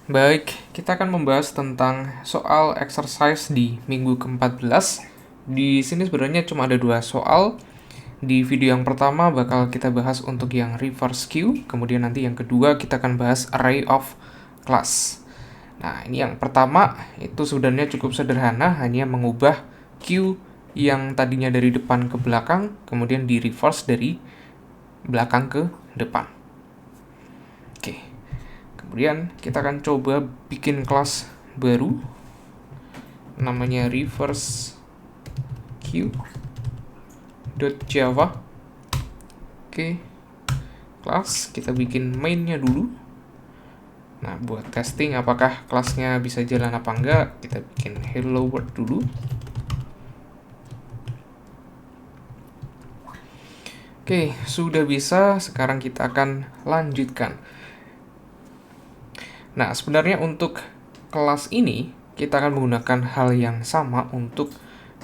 Baik, kita akan membahas tentang soal exercise di minggu ke-14. Di sini sebenarnya cuma ada 2 soal. Di video yang pertama bakal kita bahas untuk yang reverse queue, kemudian nanti yang kedua kita akan bahas array of class. Nah, ini yang pertama itu sebenarnya cukup sederhana, hanya mengubah queue yang tadinya dari depan ke belakang, kemudian di reverse dari belakang ke depan. Oke. Kemudian kita akan coba bikin kelas baru namanya reverse queue.java. Oke, kelas kita bikin mainnya dulu. Nah, buat testing apakah kelasnya bisa jalan apa enggak, kita bikin hello world dulu. Oke, sudah bisa. Sekarang kita akan lanjutkan. Nah, sebenarnya untuk kelas ini kita akan menggunakan hal yang sama untuk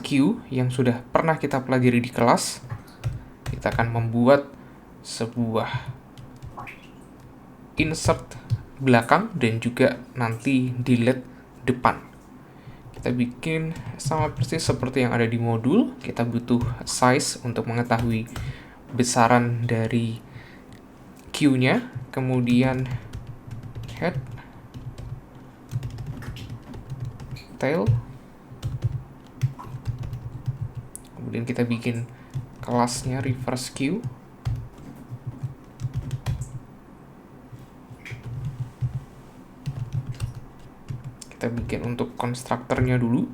queue yang sudah pernah kita pelajari di kelas. Kita akan membuat sebuah insert belakang dan juga nanti delete depan. Kita bikin sama persis seperti yang ada di modul. Kita butuh size untuk mengetahui besaran dari queue-nya, kemudian head, tail, kemudian kita bikin kelasnya reverse queue. Kita bikin untuk konstruktornya dulu.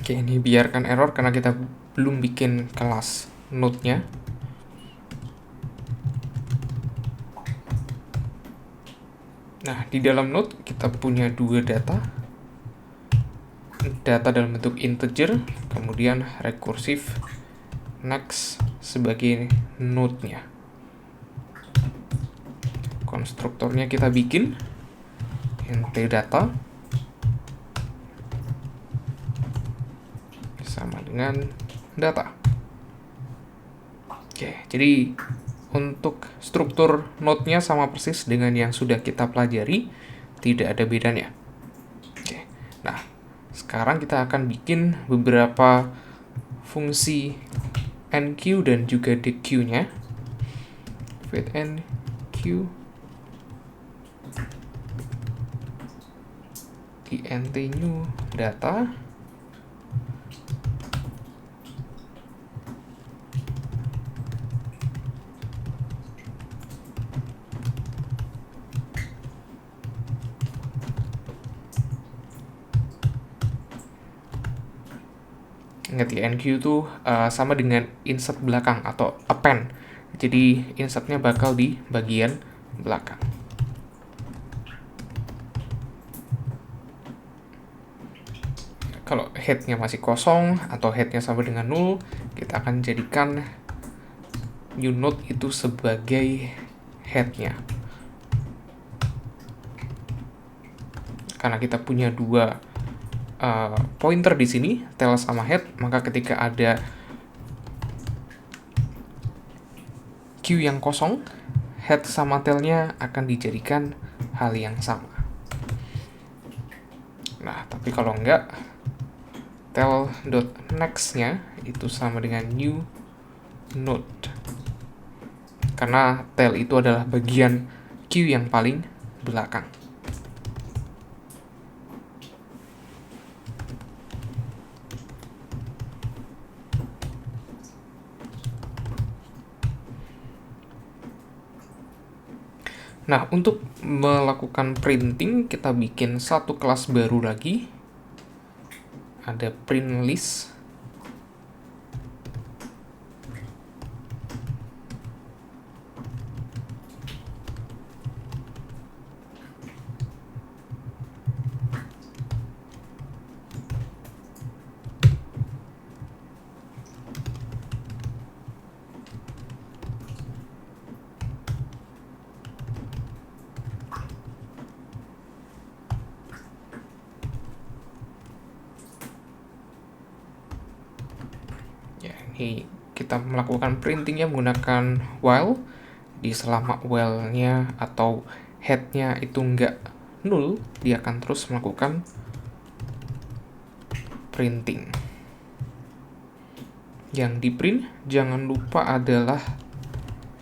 Oke, ini biarkan error karena kita belum bikin kelas node-nya. Nah, di dalam node kita punya 2 data. Data dalam bentuk integer, kemudian recursive next sebagai node-nya. Konstruktornya kita bikin int data sama dengan data. Oke, jadi untuk struktur node-nya sama persis dengan yang sudah kita pelajari, tidak ada bedanya. Oke. Nah, sekarang kita akan bikin beberapa fungsi enqueue dan juga dequeue-nya. With enqueue int new data ingat ya, enqueue itu sama dengan insert belakang atau append. Jadi insertnya bakal di bagian belakang. Kalau headnya masih kosong atau headnya sama dengan 0, kita akan jadikan new node itu sebagai headnya. Karena kita punya 2 pointer di sini, tail sama head, maka ketika ada queue yang kosong, head sama tailnya akan dijadikan hal yang sama. Nah, tapi kalau enggak, tail.next-nya itu sama dengan new node. Karena tail itu adalah bagian queue yang paling belakang. Nah, untuk melakukan printing, kita bikin satu kelas baru lagi. Ada print list. kita melakukan printingnya menggunakan while, di selama while-nya atau head-nya itu nggak null, dia akan terus melakukan printing. Yang di print jangan lupa adalah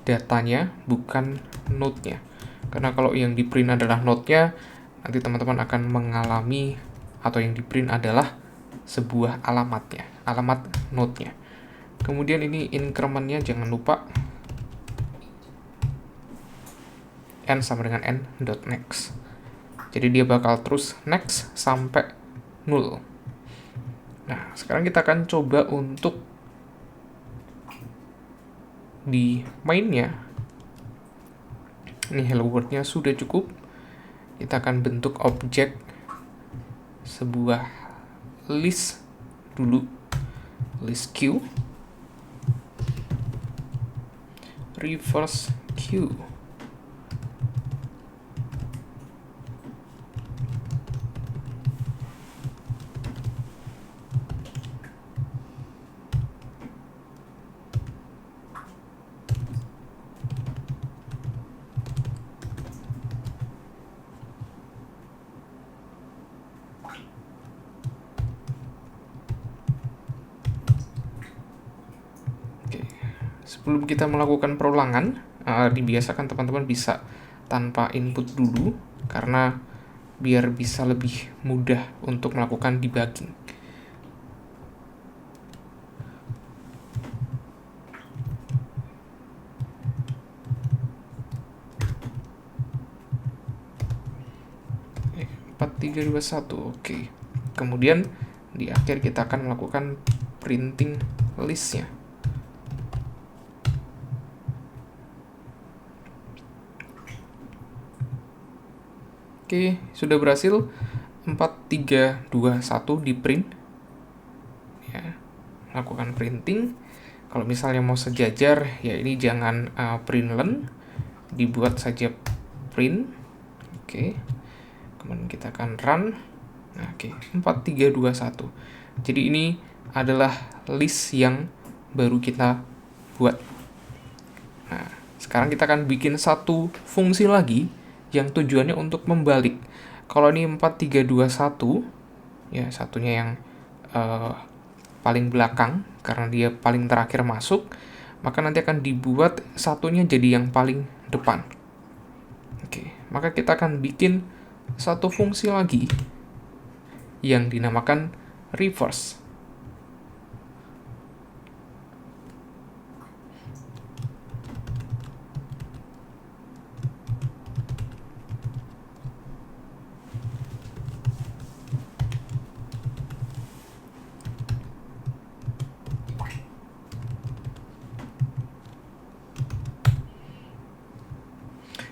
datanya, bukan node-nya. Karena kalau yang di print adalah node-nya, nanti teman-teman akan mengalami, atau yang di print adalah sebuah alamatnya, alamat node-nya. Kemudian ini increment-nya jangan lupa n sama dengan n.next. Jadi dia bakal terus next sampai 0. Nah, sekarang kita akan coba untuk di main-nya. Ini hello world-nya sudah cukup. Kita akan bentuk objek sebuah list dulu, list queue, reverse queue. Sebelum kita melakukan perulangan, dibiasakan teman-teman bisa tanpa input dulu, karena biar bisa lebih mudah untuk melakukan debugging. Oke, 4, 3, 2, 1, oke. Kemudian di akhir kita akan melakukan printing listnya. Oke, sudah berhasil. 4, 3, 2, 1 di print. Ya, lakukan printing. Kalau misalnya mau sejajar, ya ini jangan print len, dibuat saja print. Oke, kemudian kita akan run. Nah, oke, 4, 3, 2, 1. Jadi ini adalah list yang baru kita buat. Nah, sekarang kita akan bikin satu fungsi lagi yang tujuannya untuk membalik. Kalau ini 4, 3, 2, 1, ya satunya yang paling belakang karena dia paling terakhir masuk, maka nanti akan dibuat satunya jadi yang paling depan. Oke, maka kita akan bikin satu fungsi lagi yang dinamakan reverse.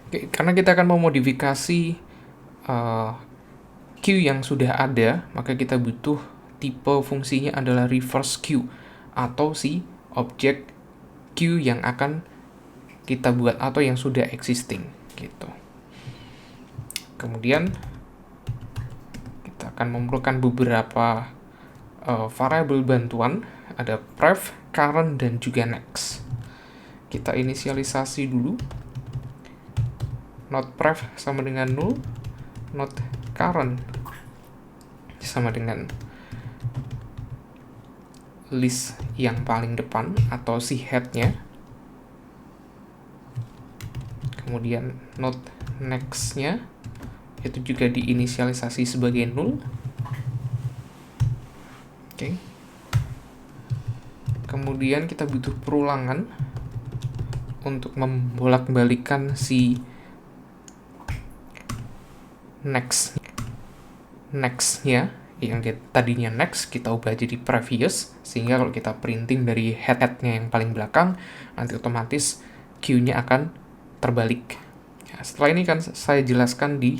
Oke, karena kita akan memodifikasi queue yang sudah ada, maka kita butuh tipe fungsinya adalah reverse queue, atau si objek queue yang akan kita buat atau yang sudah existing gitu. Kemudian kita akan memerlukan beberapa variabel bantuan, ada pref, current, dan juga next. Kita inisialisasi dulu. Not pref sama dengan 0, not current sama dengan list yang paling depan atau si head-nya. Kemudian not next-nya itu juga diinisialisasi sebagai 0. Oke. Kemudian kita butuh perulangan untuk membolak-balikan si next-nya yang tadinya next kita ubah jadi previous, sehingga kalau kita printing dari head-nya yang paling belakang, nanti otomatis queue-nya akan terbalik. Ya, setelah ini kan saya jelaskan di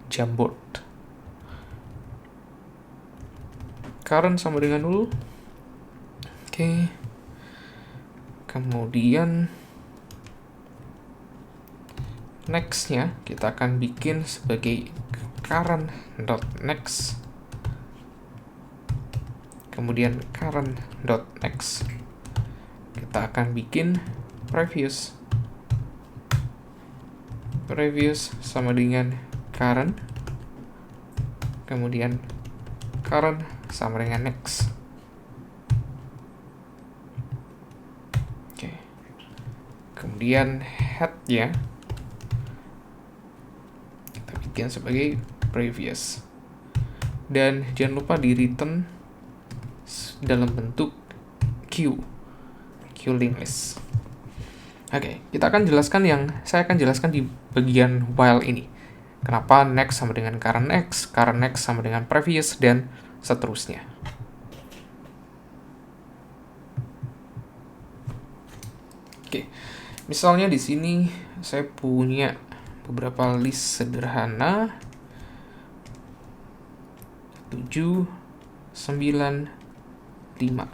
Jamboard. Current sama dengan 0. Oke. Kemudian next-nya kita akan bikin sebagai current.next. Kemudian current.next. kita akan bikin previous sama dengan current, kemudian current sama dengan next. Oke. Kemudian head-nya kita bikin sebagai previous. Dan jangan lupa di return dalam bentuk queue linked list. Oke, saya akan jelaskan di bagian while ini. Kenapa next sama dengan current next sama dengan previous, dan seterusnya. Oke, misalnya di sini saya punya beberapa list sederhana 7, 9, 5.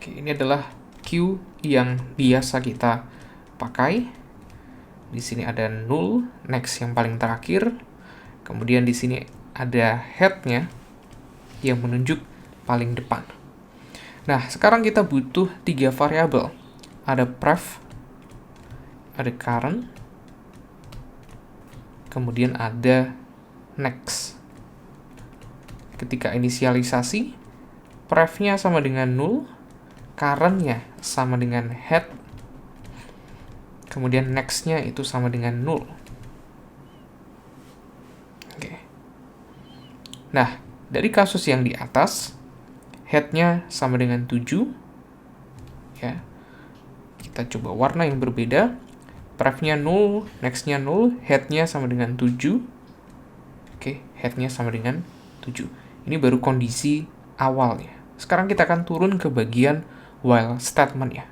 Oke, ini adalah queue yang biasa kita pakai. Di sini ada null, next yang paling terakhir. Kemudian di sini ada head-nya yang menunjuk paling depan. Nah, sekarang kita butuh 3 variabel. Ada pref, ada current, kemudian ada next. Ketika inisialisasi, pref-nya sama dengan null, current-nya sama dengan head, kemudian next-nya itu sama dengan null. Oke. Nah, dari kasus yang di atas, head-nya sama dengan 7. Ya. Kita coba warna yang berbeda. Pref-nya null, next-nya null, head-nya sama dengan 7. Oke, head-nya sama dengan 7. Ini baru kondisi awalnya. Sekarang kita akan turun ke bagian while statement ya.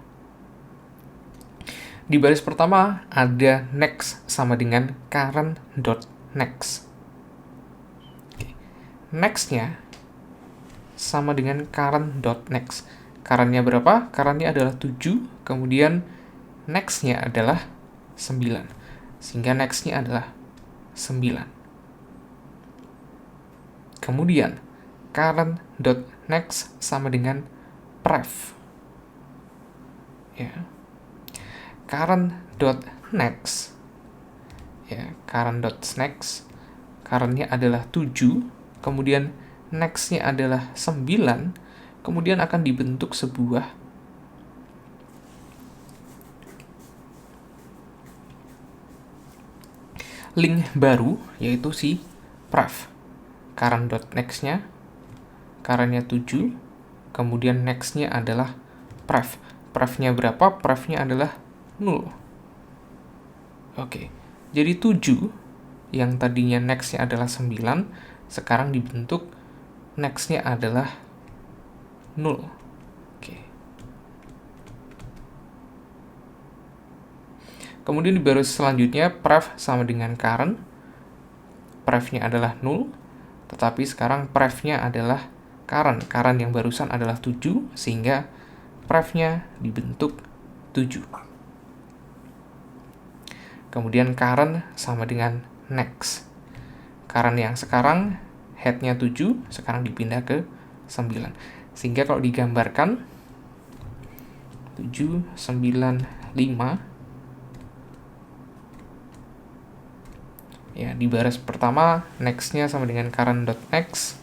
Di baris pertama ada next sama dengan current.next. Next-nya sama dengan current.next. Current-nya berapa? Current-nya adalah 7, kemudian next-nya adalah 9. Sehingga next-nya adalah 9. Kemudian current.next sama dengan pref. Ya. Current.next, ya, current.next, current-nya adalah 7, kemudian next-nya adalah 9, kemudian akan dibentuk sebuah link baru, yaitu si pref. Current.next-nya, current-nya 7, kemudian next-nya adalah pref. Pref-nya berapa? Pref-nya adalah 0. Oke, jadi 7 yang tadinya next-nya adalah 9, sekarang dibentuk next-nya adalah 0. Oke. Kemudian di baris selanjutnya, pref sama dengan current. Pref-nya adalah 0, tetapi sekarang pref-nya adalah current. Current yang barusan adalah 7, sehingga pref-nya dibentuk 7. Kemudian current sama dengan next. Current yang sekarang head-nya 7, sekarang dipindah ke 9. Sehingga kalau digambarkan 7, 9, 5, ya, di baris pertama next-nya sama dengan current.next.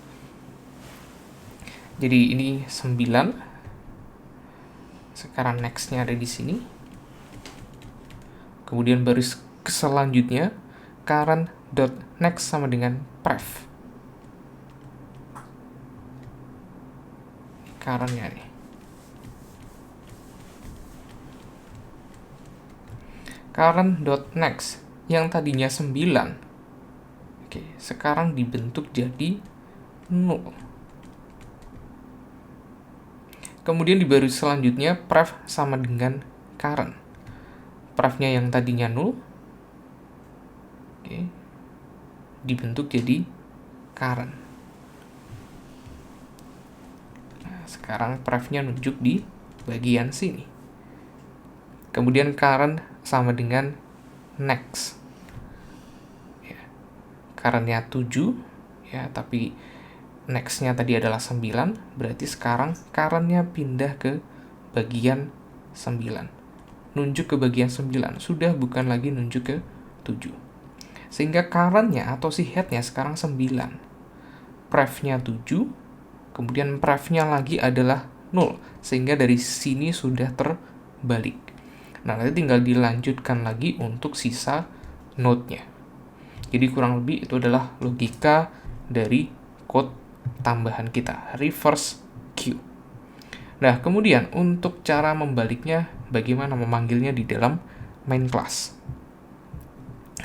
Jadi ini 9. Sekarang next-nya ada di sini. Kemudian baris selanjutnya current.next sama dengan pref. Current-nya nih. Current.next yang tadinya 9. Oke, sekarang dibentuk jadi 0. Kemudian di baris selanjutnya pref sama dengan current. Pref-nya yang tadinya 0, oke, dibentuk jadi current. Nah, sekarang pref-nya nunjuk di bagian sini. Kemudian current sama dengan next. Ya, current-nya 7, ya, tapi next-nya tadi adalah 9, berarti sekarang current-nya pindah ke bagian 9. Nunjuk ke bagian 9, sudah bukan lagi nunjuk ke 7. Sehingga current-nya atau si head-nya sekarang 9. Pref-nya 7, kemudian pref-nya lagi adalah 0, sehingga dari sini sudah terbalik. Nah, nanti tinggal dilanjutkan lagi untuk sisa node-nya. Jadi kurang lebih itu adalah logika dari code tambahan kita, reverse queue. Nah, kemudian untuk cara membaliknya, bagaimana memanggilnya di dalam main class.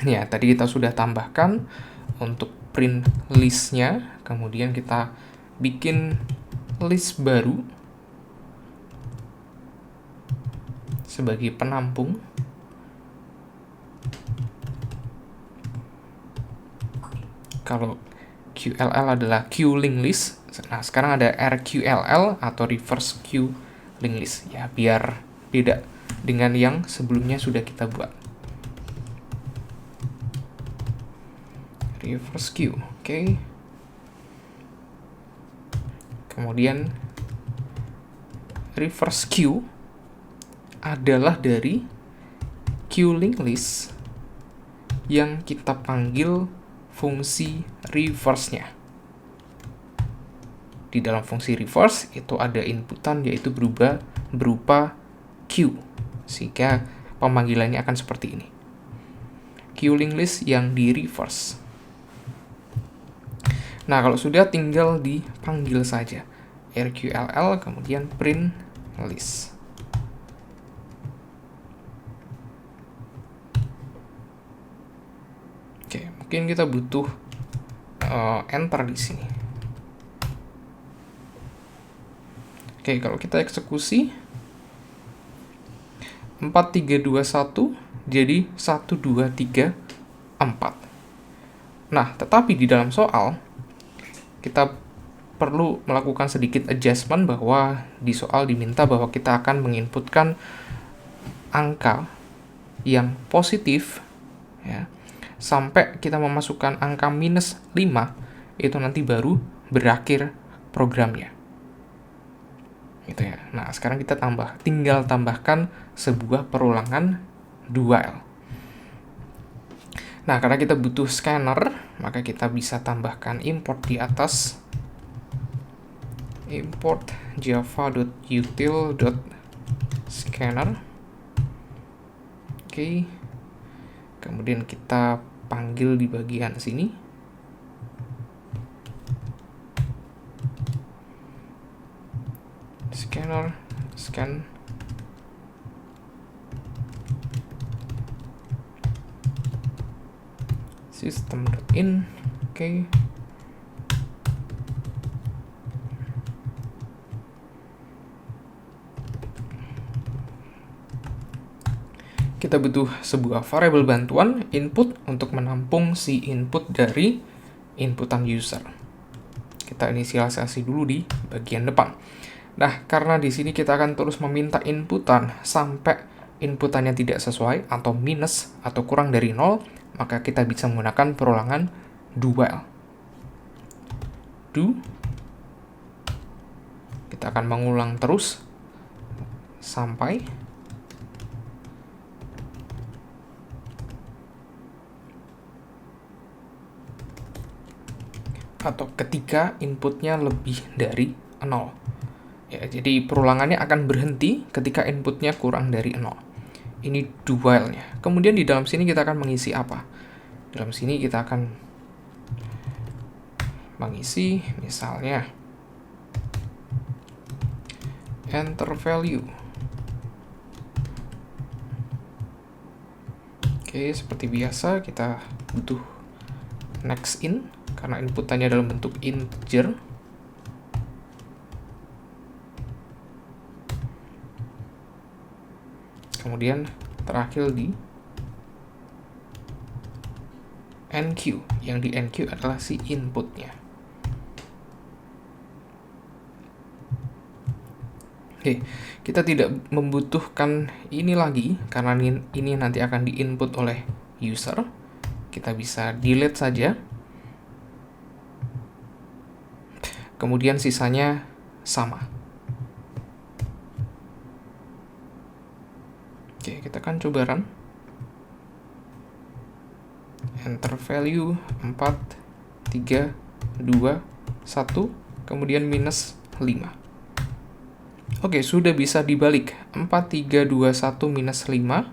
Ya, tadi kita sudah tambahkan untuk print list-nya, kemudian kita bikin list baru sebagai penampung. Kalau QLL adalah queue linked list, nah sekarang ada RQLL atau reverse queue linked list, ya biar beda dengan yang sebelumnya sudah kita buat. Reverse queue, oke. Kemudian reverse queue adalah dari queue linked list yang kita panggil fungsi reverse-nya. Di dalam fungsi reverse itu ada inputan yaitu berupa queue, sehingga pemanggilannya akan seperti ini. Queue linked list yang di reverse. Nah, kalau sudah tinggal dipanggil saja. RQLL kemudian print list. Oke, mungkin kita butuh enter di sini. Oke, kalau kita eksekusi 4, 3, 2, 1 jadi 1, 2, 3, 4. Nah, tetapi di dalam soal kita perlu melakukan sedikit adjustment bahwa di soal diminta bahwa kita akan menginputkan angka yang positif ya, sampai kita memasukkan angka minus 5, itu nanti baru berakhir programnya. Gitu ya. Nah, sekarang kita tinggal tambahkan sebuah perulangan dual. Nah, karena kita butuh scanner, maka kita bisa tambahkan import di atas. Import java.util.scanner. Oke. Kemudian kita panggil di bagian sini. Scanner, scan. System.in. Oke. Kita butuh sebuah variabel bantuan input untuk menampung si input dari inputan user. Kita inisialisasi dulu di bagian depan. Nah, karena di sini kita akan terus meminta inputan sampai inputannya tidak sesuai atau minus atau kurang dari 0, maka kita bisa menggunakan perulangan dual. Do. Kita akan mengulang terus sampai atau ketika inputnya lebih dari 0. Ya, jadi perulangannya akan berhenti ketika inputnya kurang dari 0. Ini dualnya. Kemudian di dalam sini kita akan mengisi apa? Dalam sini kita akan mengisi misalnya enter value. Oke, seperti biasa kita butuh next in karena inputannya dalam bentuk integer. Kemudian terakhir di enqueue, yang di enqueue adalah si inputnya. Oke, kita tidak membutuhkan ini lagi karena ini nanti akan diinput oleh user. Kita bisa delete saja. kemudian sisanya sama. Oke, kita akan coba run. Enter value 4, 3, 2, 1, kemudian minus 5. Oke, sudah bisa dibalik. 4, 3, 2, 1, minus 5.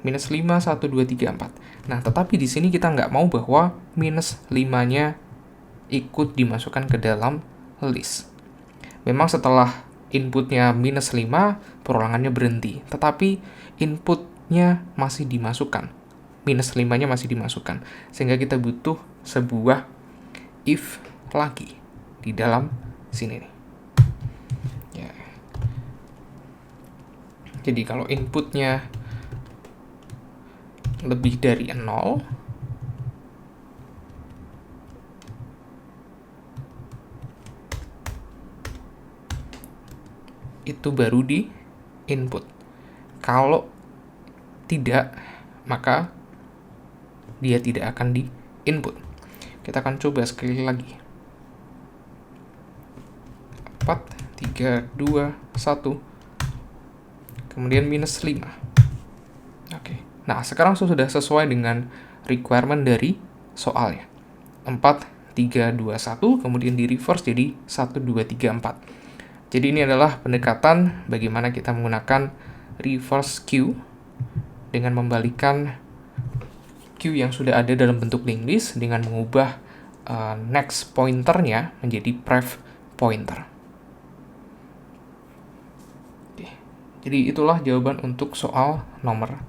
Minus 5, 1, 2, 3, 4. Nah, tetapi di sini kita nggak mau bahwa minus 5-nya ikut dimasukkan ke dalam list. Memang setelah inputnya minus 5, perulangannya berhenti. Tetapi inputnya masih dimasukkan. Minus 5-nya masih dimasukkan. Sehingga kita butuh sebuah if lagi di dalam sini nih. Ya. Jadi kalau inputnya lebih dari 0, itu baru di input. Kalau tidak, maka dia tidak akan di input. Kita akan coba sekali lagi. 4, 3, 2, 1, kemudian minus 5. Oke. Nah, sekarang sudah sesuai dengan requirement dari soalnya. 4, 3, 2, 1, kemudian di reverse jadi 1, 2, 3, 4. Jadi ini adalah pendekatan bagaimana kita menggunakan reverse queue dengan membalikkan queue yang sudah ada dalam bentuk linked list dengan mengubah next pointernya menjadi prev pointer. Oke. Jadi itulah jawaban untuk soal nomor